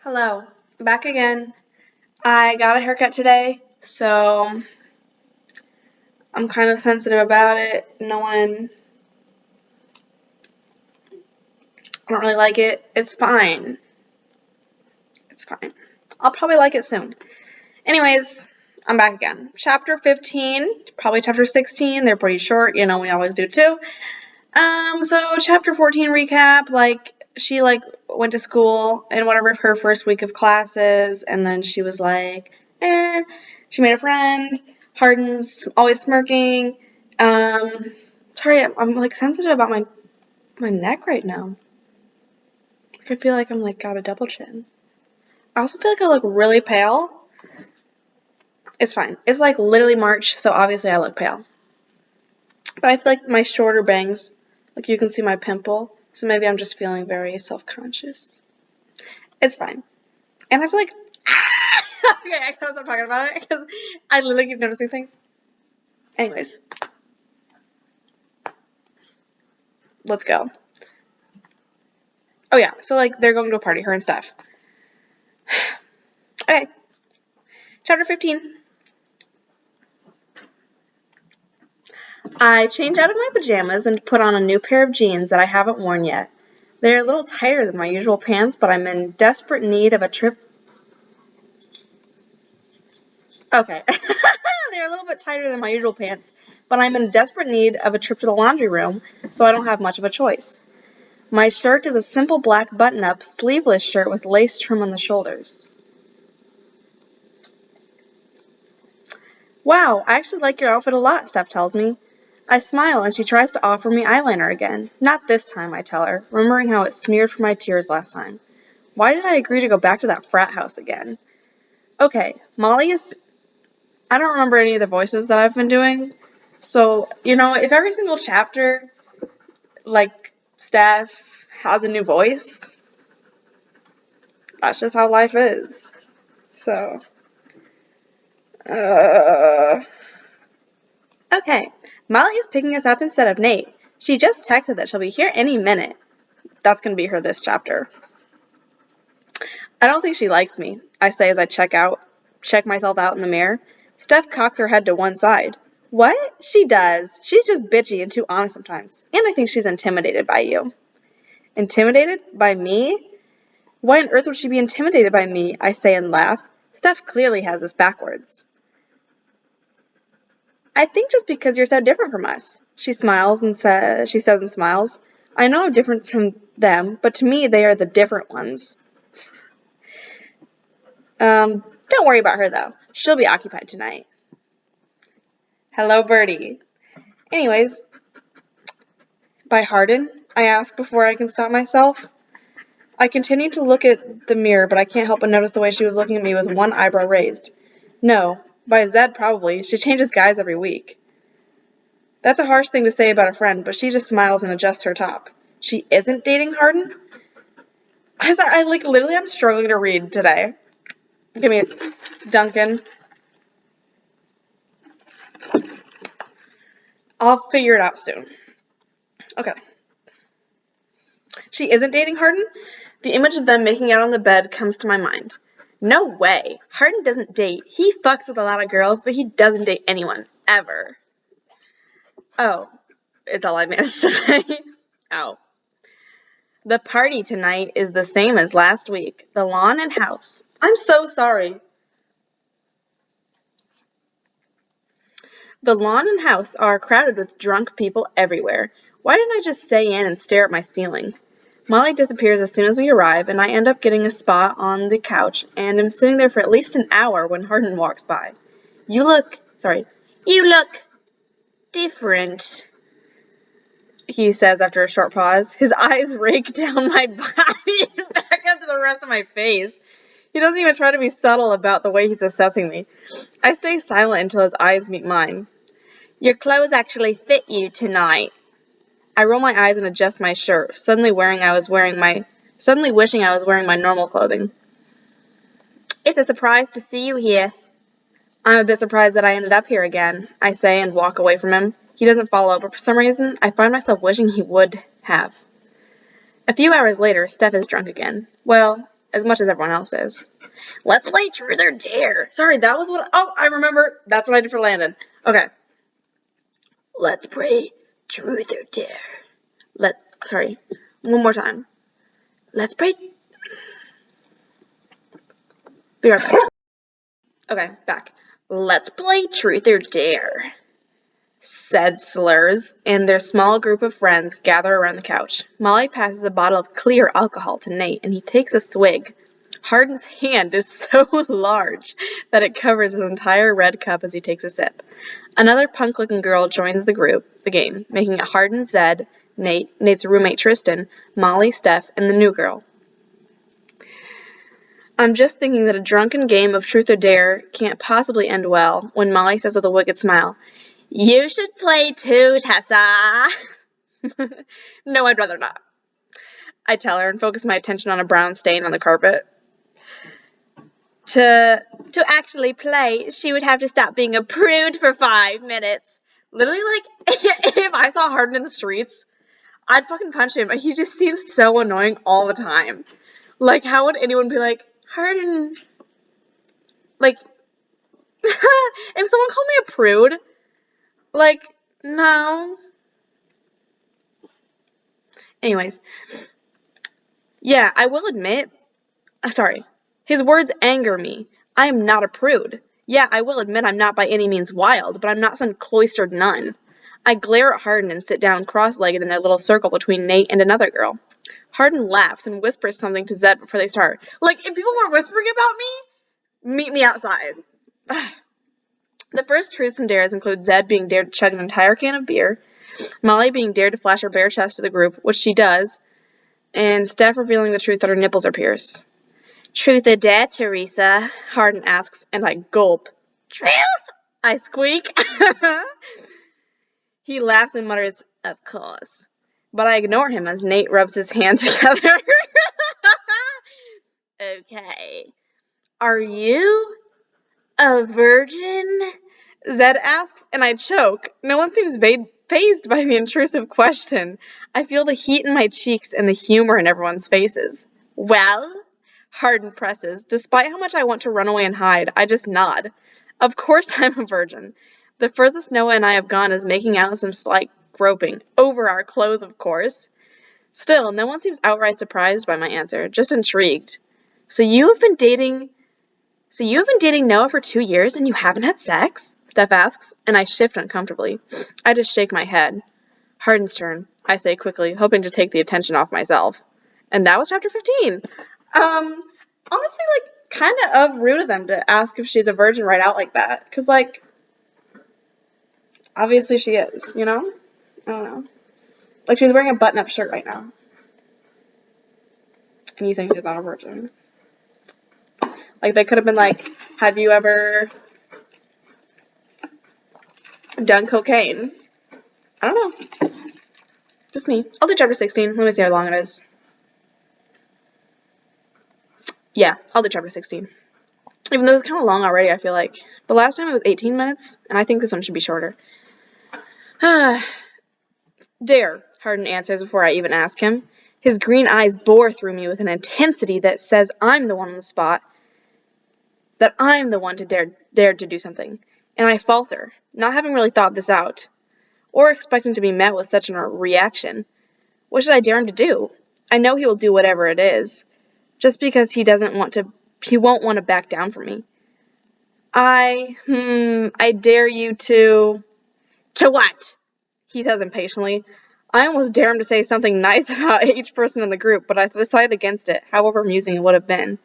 Hello, back again. I got a haircut today, so I'm kind of sensitive about it. I don't really like it. It's fine. It's fine. I'll probably like it soon. Anyways, I'm back again. Chapter 15, probably chapter 16. They're pretty short, we always do too. So chapter 14 recap, she went to school in whatever her first week of classes, and then she was she made a friend. Hardin's always smirking. Sorry, I'm sensitive about my neck right now. I feel like I'm got a double chin. I also feel like I look really pale. It's fine. It's literally March, so obviously I look pale. But I feel like my shorter bangs, you can see my pimple, so maybe I'm just feeling very self-conscious. It's fine. And I feel like, okay, I gotta stop talking about it because I literally keep noticing things. Anyways, let's go. Oh yeah, so they're going to a party, her and Steph. Okay, chapter 15. I change out of my pajamas and put on a new pair of jeans that I haven't worn yet. They're a little tighter than my usual pants, but I'm in desperate need of a trip. Okay. They're a little bit tighter than my usual pants, but I'm in desperate need of a trip to the laundry room, so I don't have much of a choice. My shirt is a simple black button-up, sleeveless shirt with lace trim on the shoulders. Wow, I actually like your outfit a lot, Steph tells me. I smile and she tries to offer me eyeliner again. Not this time, I tell her, remembering how it smeared for my tears last time. Why did I agree to go back to that frat house again? Okay, Molly is... I don't remember any of the voices that I've been doing. So, if every single chapter, Steph has a new voice, that's just how life is. So, okay, Molly is picking us up instead of Nate. She just texted that she'll be here any minute. That's going to be her this chapter. I don't think she likes me, I say as I check myself out in the mirror. Steph cocks her head to one side. What? She does. She's just bitchy and too honest sometimes. And I think she's intimidated by you. Intimidated? By me? Why on earth would she be intimidated by me? I say and laugh. Steph clearly has this backwards. I think just because you're so different from us. She says and smiles. I know I'm different from them, but to me they are the different ones. Don't worry about her though. She'll be occupied tonight. Hello, Birdie. Anyways, by Hardin? I ask before I can stop myself. I continue to look at the mirror, but I can't help but notice the way she was looking at me with one eyebrow raised. No, by Zed probably. She changes guys every week. That's a harsh thing to say about a friend, but she just smiles and adjusts her top. She isn't dating Hardin? Literally I'm struggling to read today. Give me a Duncan. I'll figure it out soon. Okay. She isn't dating Hardin? The image of them making out on the bed comes to my mind. No way. Hardin doesn't date. He fucks with a lot of girls, but he doesn't date anyone. Ever. Oh. It's all I managed to say. Oh. The party tonight is the same as last week. The lawn and house. I'm so sorry. The lawn and house are crowded with drunk people everywhere. Why didn't I just stay in and stare at my ceiling? Molly disappears as soon as we arrive, and I end up getting a spot on the couch, and am sitting there for at least an hour when Hardin walks by. You look different, he says after a short pause. His eyes rake down my body and back up to the rest of my face. He doesn't even try to be subtle about the way he's assessing me. I stay silent until his eyes meet mine. Your clothes actually fit you tonight. I roll my eyes and adjust my shirt, suddenly wishing I was wearing my normal clothing. It's a surprise to see you here. I'm a bit surprised that I ended up here again, I say and walk away from him. He doesn't follow, but for some reason, I find myself wishing he would have. A few hours later, Steph is drunk again. Well, as much as everyone else is. Let's play Truth or Dare. Sorry, that was what... Oh, I remember. That's what I did for Landon. Okay. Let's play Truth or Dare. Sorry. One more time. Let's play... Be right back. Okay, back. Let's play Truth or Dare, said Slurs, and their small group of friends gather around the couch. Molly passes a bottle of clear alcohol to Nate, and he takes a swig. Hardin's hand is so large that it covers his entire red cup as he takes a sip. Another punk-looking girl joins the game, making it Hardin, Zed, Nate, Nate's roommate Tristan, Molly, Steph, and the new girl. I'm just thinking that a drunken game of Truth or Dare can't possibly end well when Molly says with a wicked smile, "You should play too, Tessa." No, I'd rather not. I tell her and focus my attention on a brown stain on the carpet. To actually play, she would have to stop being a prude for 5 minutes. Literally, like, if I saw Hardin in the streets, I'd fucking punch him. He just seems so annoying all the time. Like, how would anyone be like, Hardin, like, if someone called me a prude, like, no. Anyways, yeah, I will admit, his words anger me. I am not a prude. Yeah, I will admit I'm not by any means wild, but I'm not some cloistered nun. I glare at Hardin and sit down cross-legged in their little circle between Nate and another girl. Hardin laughs and whispers something to Zed before they start. Like, if people were whispering about me, meet me outside. The first truths and dares include Zed being dared to chug an entire can of beer, Molly being dared to flash her bare chest to the group, which she does, and Steph revealing the truth that her nipples are pierced. Truth or dare, Teresa? Hardin asks, and I gulp. Truth? I squeak. He laughs and mutters, of course. But I ignore him as Nate rubs his hands together. Okay. Are you a virgin? Zed asks, and I choke. No one seems fazed by the intrusive question. I feel the heat in my cheeks and the humor in everyone's faces. Well? Hardin presses. Despite how much I want to run away and hide, I just nod. Of course I'm a virgin. The furthest Noah and I have gone is making out some slight groping. Over our clothes, of course. Still, no one seems outright surprised by my answer, just intrigued. So you have been dating Noah for 2 years and you haven't had sex? Steph asks, and I shift uncomfortably. I just shake my head. Hardin's turn, I say quickly, hoping to take the attention off myself. And that was chapter 15. Honestly, like, kind of rude of them to ask if she's a virgin right out like that. Because, like, obviously she is, you know? I don't know. Like, she's wearing a button-up shirt right now. And you think she's not a virgin. Like, they could have been like, have you ever done cocaine? I don't know. Just me. I'll do chapter 16. Let me see how long it is. Yeah, I'll do chapter 16. Even though it's kind of long already, I feel like. But last time it was 18 minutes, and I think this one should be shorter. Dare, Hardin answers before I even ask him. His green eyes bore through me with an intensity that says I'm the one on the spot, that I'm the one to dare to do something. And I falter, not having really thought this out, or expecting to be met with such a reaction. What should I dare him to do? I know he will do whatever it is, just because he won't want to back down from me. I dare you to... To what? He says impatiently. I almost dare him to say something nice about each person in the group, but I decided against it, however amusing it would have been.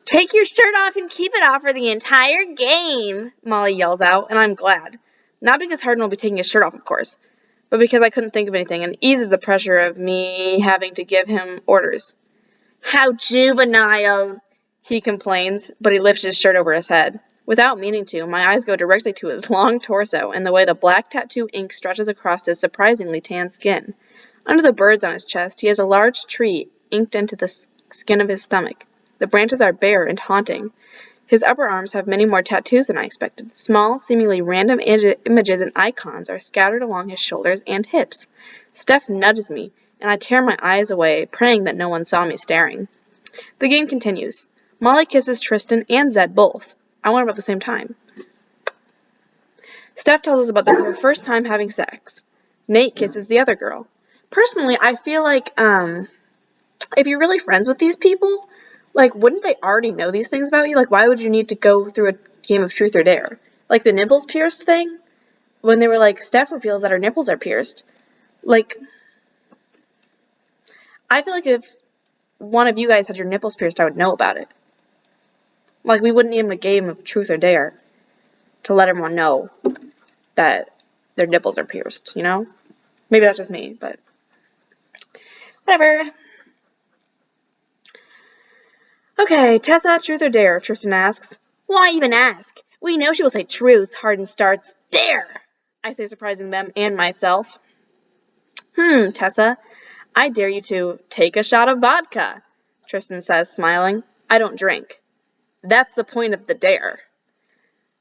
Take your shirt off and keep it off for the entire game, Molly yells out, and I'm glad. Not because Hardin will be taking his shirt off, of course, but because I couldn't think of anything and eases the pressure of me having to give him orders. How juvenile, he complains, but he lifts his shirt over his head. Without meaning to, my eyes go directly to his long torso and the way the black tattoo ink stretches across his surprisingly tan skin. Under the birds on his chest, he has a large tree inked into the skin of his stomach. The branches are bare and haunting. His upper arms have many more tattoos than I expected. Small, seemingly random images and icons are scattered along his shoulders and hips. Steph nudges me, and I tear my eyes away, praying that no one saw me staring. The game continues. Molly kisses Tristan and Zed both. I want them at the same time. Steph tells us about their first time having sex. Nate kisses the other girl. Personally, I feel like if you're really friends with these people, like, wouldn't they already know these things about you? Like, why would you need to go through a game of truth or dare? Like the nipples pierced thing, when they were like, Steph reveals that her nipples are pierced. Like, I feel like if one of you guys had your nipples pierced, I would know about it. Like, we wouldn't need a game of truth or dare to let everyone know that their nipples are pierced, you know? Maybe that's just me, but whatever. Okay, Tessa, truth or dare? Tristan asks. Why even ask? We know she will say truth, Hardin starts. Dare! I say, surprising them and myself. Tessa, I dare you to take a shot of vodka, Tristan says, smiling. I don't drink. That's the point of the dare.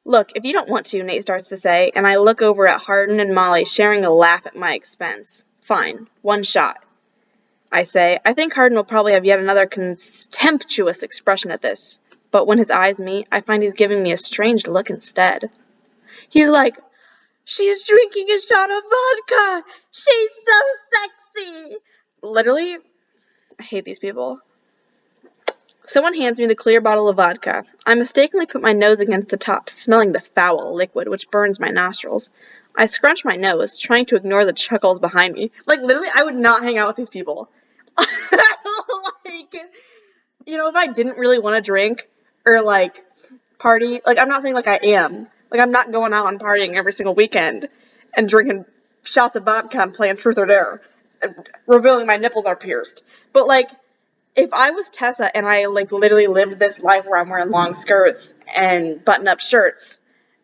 Look, if you don't want to, Nate starts to say, and I look over at Hardin and Molly sharing a laugh at my expense. Fine, one shot. I say. I think Hardin will probably have yet another contemptuous expression at this, but when his eyes meet, I find he's giving me a strange look instead. He's like, she's drinking a shot of vodka! She's so sexy! Literally, I hate these people. Someone hands me the clear bottle of vodka. I mistakenly put my nose against the top, smelling the foul liquid which burns my nostrils. I scrunch my nose, trying to ignore the chuckles behind me. Like, literally, I would not hang out with these people. Like, you know, if I didn't really want to drink or, like, party, like, I'm not saying, like, I am. Like, I'm not going out and partying every single weekend and drinking shots of vodka and playing truth or dare and revealing my nipples are pierced. But, like, if I was Tessa and I, like, literally lived this life where I'm wearing long skirts and button-up shirts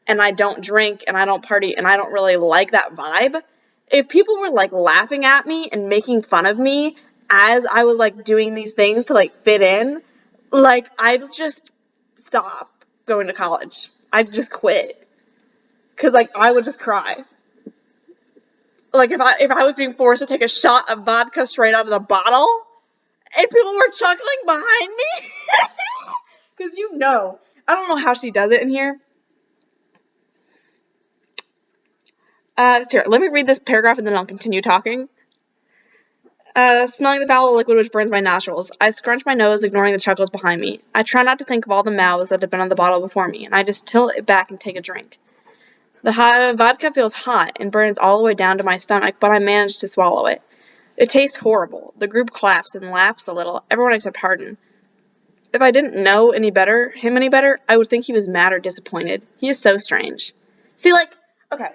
and I don't drink and I don't party and I don't really like that vibe, if people were, like, laughing at me and making fun of me as I was, like, doing these things to, like, fit in, like, I'd just stop going to college. I'd just quit. Because, like, I would just cry. Like, if I was being forced to take a shot of vodka straight out of the bottle, and people were chuckling behind me, because you know, I don't know how she does it in here. Here, let me read this paragraph and then I'll continue talking. Smelling the foul liquid which burns my nostrils, I scrunch my nose, ignoring the chuckles behind me. I try not to think of all the mouths that have been on the bottle before me, and I just tilt it back and take a drink. The vodka feels hot and burns all the way down to my stomach, but I manage to swallow it. It tastes horrible. The group claps and laughs a little, everyone except Hardin. If I didn't know him any better, I would think he was mad or disappointed. He is so strange. See, like, okay,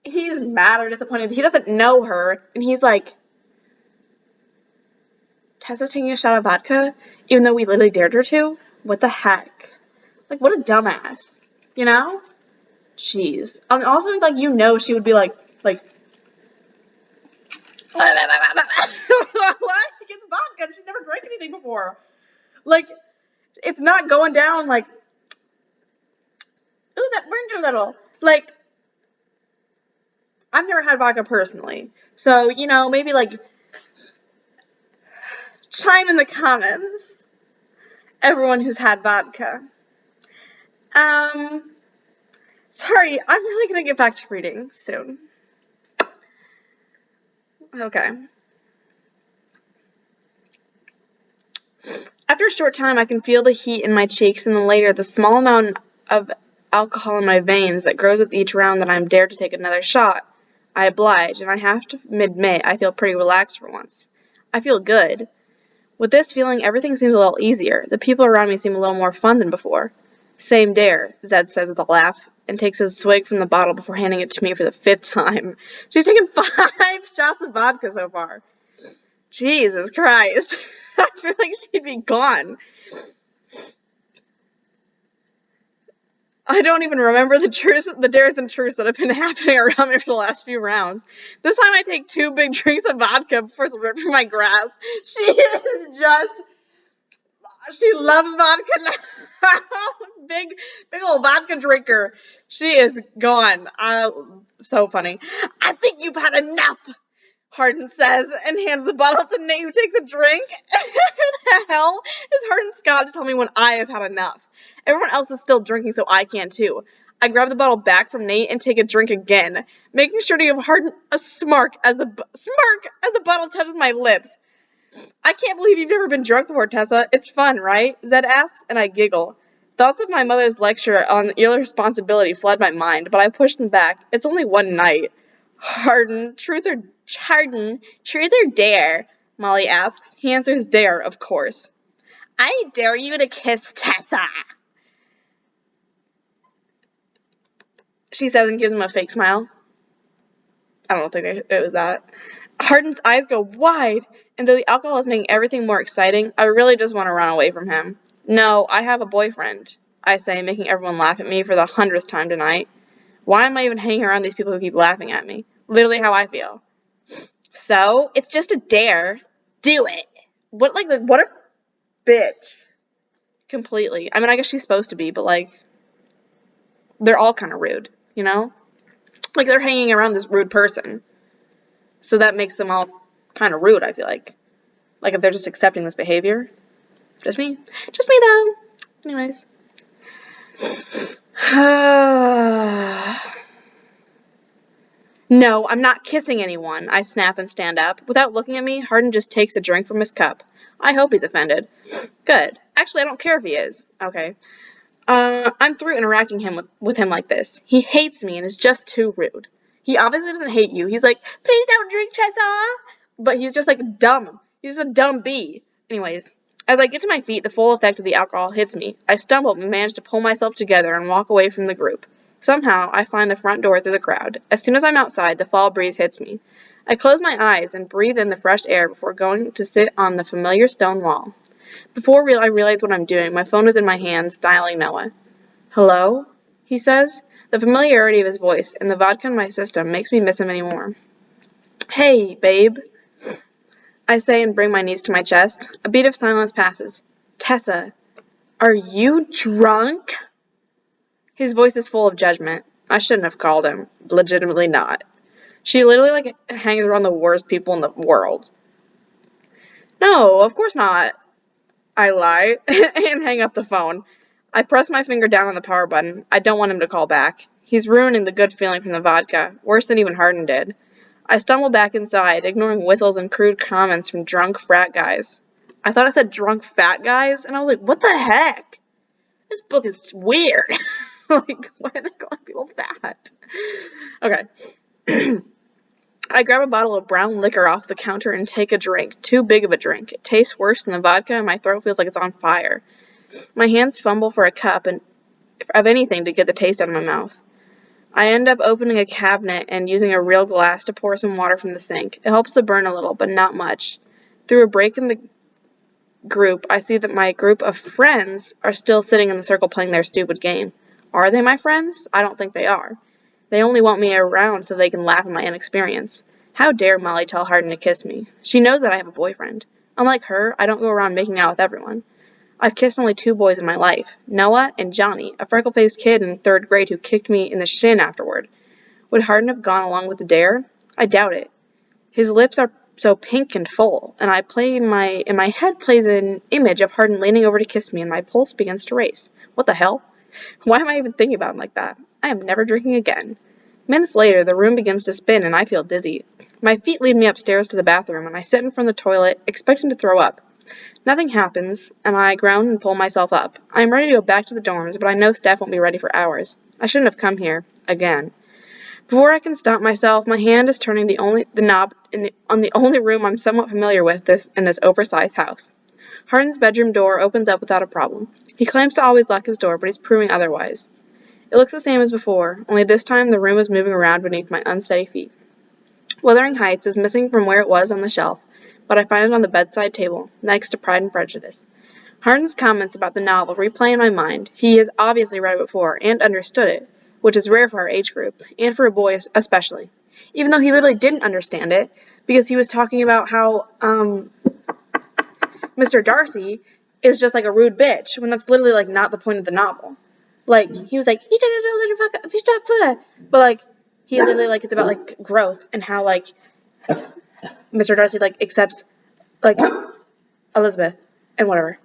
he's mad or disappointed. He doesn't know her, and he's like, Tessa taking a shot of vodka, even though we literally dared her to? What the heck? Like, what a dumbass. You know? Jeez. And also, like, you know she would be like, what? It's vodka. She's never drank anything before. Like, it's not going down like, ooh, that burned you a little. Like, I've never had vodka personally. So, you know, maybe, like, chime in the comments, everyone who's had vodka. Sorry, I'm really gonna get back to reading soon. Okay. After a short time, I can feel the heat in my cheeks, and then later, the small amount of alcohol in my veins that grows with each round that I'm dared to take another shot. I oblige, and I have to admit I feel pretty relaxed for once. I feel good. With this feeling, everything seems a little easier. The people around me seem a little more fun than before. Same dare, Zed says with a laugh, and takes a swig from the bottle before handing it to me for the 5th time. She's taken 5 shots of vodka so far. Jesus Christ. I feel like she'd be gone. I don't even remember the dares and truths that have been happening around me for the last few rounds. This time I take 2 big drinks of vodka before it's ripped from my grasp. She loves vodka now. big old vodka drinker. She is gone. So funny. I think you've had enough. Hardin says, and hands the bottle to Nate, who takes a drink. Who the hell is Hardin Scott to tell me when I have had enough? Everyone else is still drinking, so I can too. I grab the bottle back from Nate and take a drink again, making sure to give Hardin a smirk as the bottle touches my lips. I can't believe you've never been drunk before, Tessa. It's fun, right? Zed asks, and I giggle. Thoughts of my mother's lecture on irresponsibility flood my mind, but I push them back. It's only one night. Hardin, truth or dare? Molly asks. He answers dare, of course. I dare you to kiss Tessa, she says and gives him a fake smile. I don't think it was that. Hardin's eyes go wide, and though the alcohol is making everything more exciting, I really just want to run away from him. No, I have a boyfriend, I say, making everyone laugh at me for the 100th time tonight. Why am I even hanging around these people who keep laughing at me? Literally how I feel. So, it's just a dare. Do it. What a bitch. Completely. I mean, I guess she's supposed to be, but, like, they're all kind of rude, you know? Like, they're hanging around this rude person. So that makes them all kind of rude, I feel like. Like, if they're just accepting this behavior. Just me. Just me, though. Anyways. No, I'm not kissing anyone, I snap and stand up. Without looking at me, Hardin just takes a drink from his cup. I hope he's offended. Good. Actually, I don't care if he is. Okay. I'm through interacting with him like this. He hates me and is just too rude. He obviously doesn't hate you. He's like, please don't drink, Tessa. But he's just like dumb. He's a dumb bee. Anyways, as I get to my feet, the full effect of the alcohol hits me. I stumble but manage to pull myself together and walk away from the group. Somehow, I find the front door through the crowd. As soon as I'm outside, the fall breeze hits me. I close my eyes and breathe in the fresh air before going to sit on the familiar stone wall. Before I realize what I'm doing, my phone is in my hands, dialing Noah. Hello? He says. The familiarity of his voice and the vodka in my system makes me miss him anymore. Hey, babe, I say and bring my knees to my chest. A beat of silence passes. Tessa, are you drunk? His voice is full of judgment. I shouldn't have called him. Legitimately not. She literally, hangs around the worst people in the world. No, of course not. I lie and hang up the phone. I press my finger down on the power button. I don't want him to call back. He's ruining the good feeling from the vodka, worse than even Hardin did. I stumble back inside, ignoring whistles and crude comments from drunk frat guys. I thought I said drunk fat guys, and I was like, what the heck? This book is weird. Why are they calling people fat? Okay. I grab a bottle of brown liquor off the counter and take a drink. Too big of a drink. It tastes worse than the vodka, and my throat feels like it's on fire. My hands fumble for a cup and of anything to get the taste out of my mouth. I end up opening a cabinet and using a real glass to pour some water from the sink. It helps to burn a little, but not much. Through a break in the group, I see that my group of friends are still sitting in the circle playing their stupid game. Are they my friends? I don't think they are. They only want me around so they can laugh at my inexperience. How dare Molly tell Hardin to kiss me? She knows that I have a boyfriend. Unlike her, I don't go around making out with everyone. I've kissed only 2 boys in my life, Noah and Johnny, a freckle-faced kid in 3rd grade who kicked me in the shin afterward. Would Hardin have gone along with the dare? I doubt it. His lips are so pink and full, and in my head plays an image of Hardin leaning over to kiss me, and my pulse begins to race. What the hell? Why am I even thinking about him like that? I am never drinking again. Minutes later, the room begins to spin, and I feel dizzy. My feet lead me upstairs to the bathroom, and I sit in front of the toilet, expecting to throw up. Nothing happens, and I groan and pull myself up. I am ready to go back to the dorms, but I know Steph won't be ready for hours. I shouldn't have come here. Again. Before I can stop myself, my hand is turning the knob on the only room I'm somewhat familiar with in this oversized house. Hardin's bedroom door opens up without a problem. He claims to always lock his door, but he's proving otherwise. It looks the same as before, only this time the room is moving around beneath my unsteady feet. Wuthering Heights is missing from where it was on the shelf, but I find it on the bedside table, next to Pride and Prejudice. Hardin's comments about the novel replay in my mind. He has obviously read it before and understood it, which is rare for our age group, and for a boy especially. Even though he literally didn't understand it, because he was talking about how, Mr. Darcy is just like a rude bitch, when that's literally, not the point of the novel. He was like, but, he literally, it's about, growth, and how, Mr. Darcy, like, accepts, like, Elizabeth and whatever.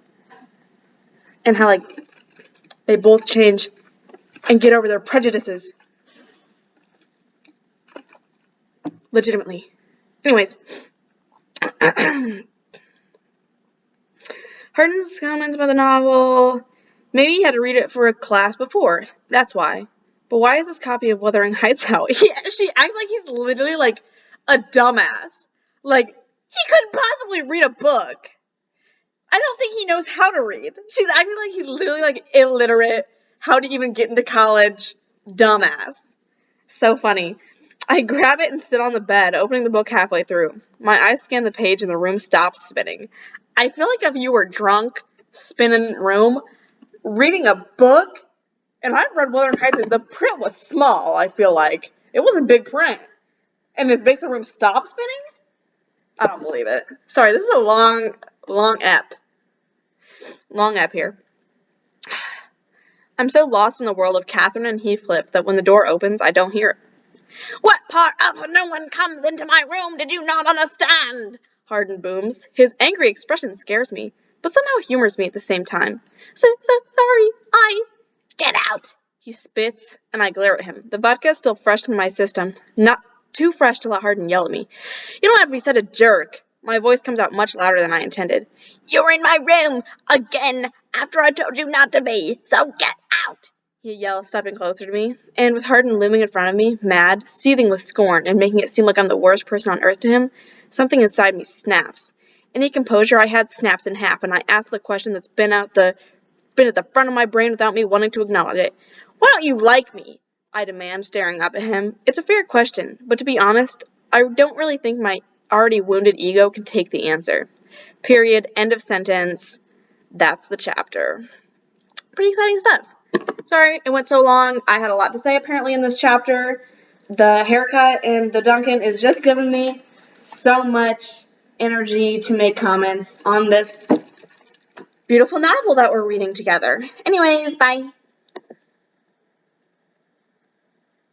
And how, like, they both change and get over their prejudices. Legitimately. Anyways. Hardin's comments about the novel. Maybe he had to read it for a class before. That's why. But why is this copy of Wuthering Heights out? She acts like he's literally like a dumbass. Like, he couldn't possibly read a book. I don't think he knows how to read. She's acting like he's literally like illiterate, how to even get into college, dumbass. So funny. I grab it and sit on the bed, opening the book halfway through. My eyes scan the page and the room stops spinning. I feel like if you were drunk, spinning room, reading a book, and I've read Wuthering Heights, the print was small, I feel like. It wasn't big print. And it makes the room stop spinning? I don't believe it. Sorry, this is a long ep. Long ep here. I'm so lost in the world of Catherine and Heathcliff that when the door opens, I don't hear it. What part of no one comes into my room did you not understand? Hardin booms. His angry expression scares me, but somehow humors me at the same time. Sorry, Get out! He spits, and I glare at him. The vodka is still fresh in my system. Not too fresh to let Hardin yell at me. You don't have to be such a jerk. My voice comes out much louder than I intended. You're in my room again after I told you not to be, so get out! He yells, stepping closer to me, and with Hardin looming in front of me, mad, seething with scorn, and making it seem like I'm the worst person on earth to him, something inside me snaps. Any composure I had snaps in half, and I ask the question that's been at the front of my brain without me wanting to acknowledge it. Why don't you like me? I demand, staring up at him. It's a fair question, but to be honest, I don't really think my already wounded ego can take the answer. Period. End of sentence. That's the chapter. Pretty exciting stuff. Sorry it went so long. I had a lot to say apparently in this chapter. The haircut and the Duncan is just giving me so much energy to make comments on this beautiful novel that we're reading together. Anyways, bye.